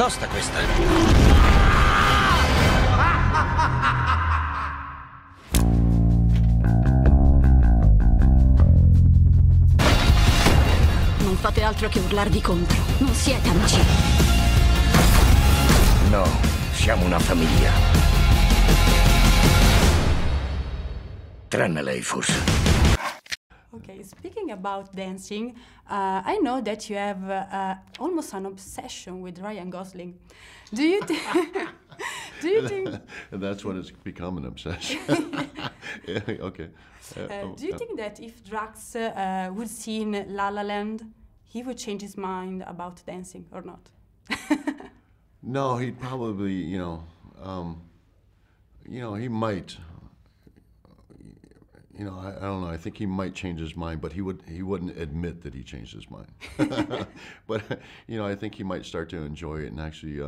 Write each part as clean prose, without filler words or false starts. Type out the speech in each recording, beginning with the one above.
tosta questa. Non fate altro che urlarvi contro. Non siete amici. No, siamo una famiglia. Tranne lei, forse. Okay, speaking about dancing, I know that you have almost an obsession with Ryan Gosling. Do you do you think That's when it's become an obsession. Yeah, okay. do you think that if Drax would see in La La Land, he would change his mind about dancing or not? No, he'd probably, he might. I don't know. I think he might change his mind, but he wouldn't admit that he changed his mind. But I think he might start to enjoy it and actually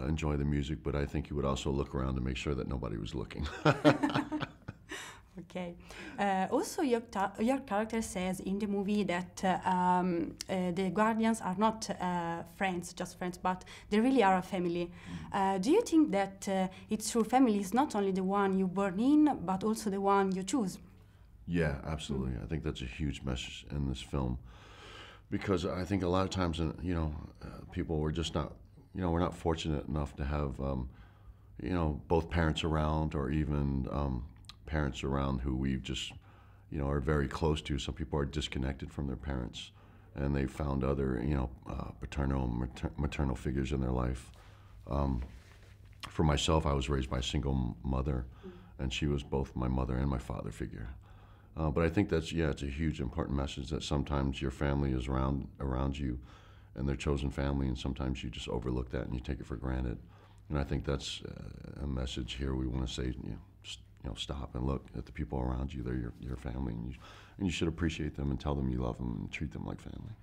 enjoy the music. But I think he would also look around to make sure that nobody was looking. Okay. Also, your character says in the movie that the Guardians are not friends, just friends, but they really are a family. Do you think that it's true family is not only the one you born in, but also the one you choose? Yeah, absolutely. I think that's a huge message in this film, because I think a lot of times, people were just not, we're not fortunate enough to have, both parents around, or even parents around who we've just, are very close to. Some people are disconnected from their parents, and they found other, paternal and maternal figures in their life. For myself, I was raised by a single mother, and she was both my mother and my father figure. But I think it's a huge important message that sometimes your family is around you, and their chosen family, and sometimes you just overlook that and you take it for granted. And I think that's a message here we want to say, stop and look at the people around you. They're your family, and you should appreciate them and tell them you love them and treat them like family.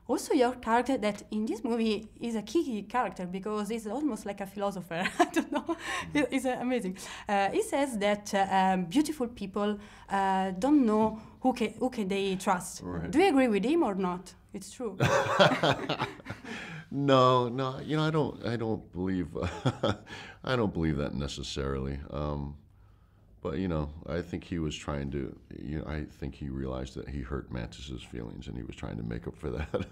Also, your character that in this movie is a key character because he's almost like a philosopher. I don't know. He's amazing. He says that beautiful people don't know who can they trust. Right. Do you agree with him or not? It's true. No, I don't believe I don't believe that necessarily. But I think he was trying to. I think he realized that he hurt Mantis's feelings, and he was trying to make up for that.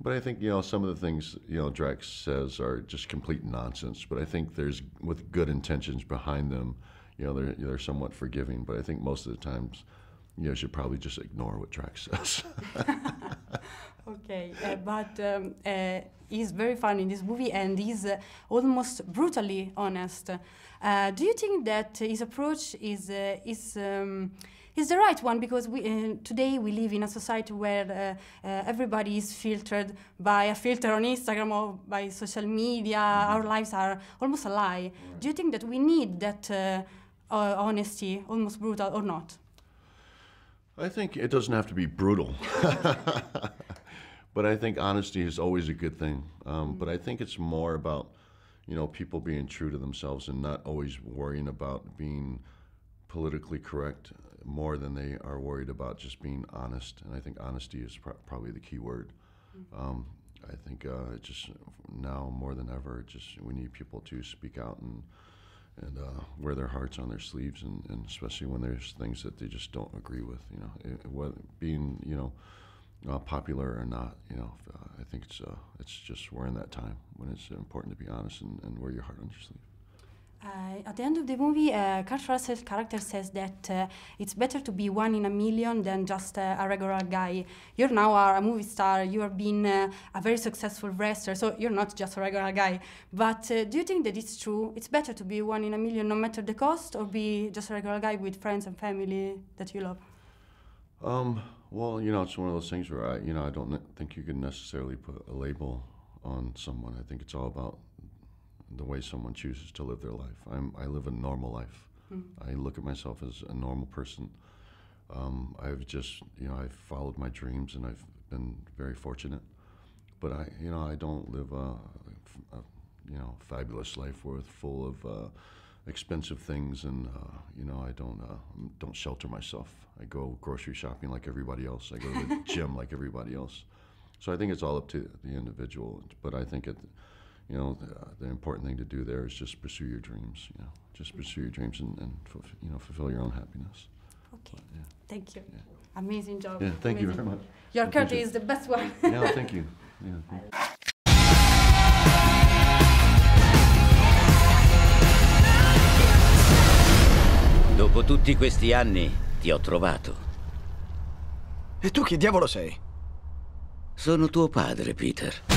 But I think some of the things Drax says are just complete nonsense. But I think there's, with good intentions behind them, they're somewhat forgiving. But I think most of the times, you should probably just ignore what Drax says. Okay, but he's very fun in this movie, and he's almost brutally honest. Do you think that his approach is the right one? Because today we live in a society where everybody is filtered by a filter on Instagram or by social media. Our lives are almost a lie. Right. Do you think that we need that honesty, almost brutal, or not? I think it doesn't have to be brutal. But I think honesty is always a good thing. But I think it's more about, people being true to themselves and not always worrying about being politically correct more than they are worried about just being honest. And I think honesty is probably the key word. I think just now more than ever, we need people to speak out and wear their hearts on their sleeves, and especially when there's things that they just don't agree with. Being popular or not. I think it's just we're in that time when it's important to be honest and wear your heart on your sleeve. At the end of the movie, Kurt Russell's character says that it's better to be one in a million than just a regular guy. You now are a movie star, you have been a very successful wrestler, so you're not just a regular guy. But do you think that it's true? It's better to be one in a million no matter the cost, or be just a regular guy with friends and family that you love? Well, it's one of those things where I don't think you can necessarily put a label on someone. I think it's all about the way someone chooses to live their life. I live a normal life. I look at myself as a normal person. I've just, I've followed my dreams, and I've been very fortunate. But I don't live a fabulous life full of expensive things, and I don't shelter myself. I go grocery shopping like everybody else. I go to the gym like everybody else. So I think it's all up to the individual, but I think the important thing to do there is just pursue your dreams. Just pursue your dreams and fulfill your own happiness. Okay. Yeah. Thank you. Yeah. Amazing job. Yeah, thank you Amazing. very much. Your curtain is the best one. Yeah, thank you. Yeah. Dopo tutti questi anni ti ho trovato. E tu chi diavolo sei? Sono tuo padre, Peter.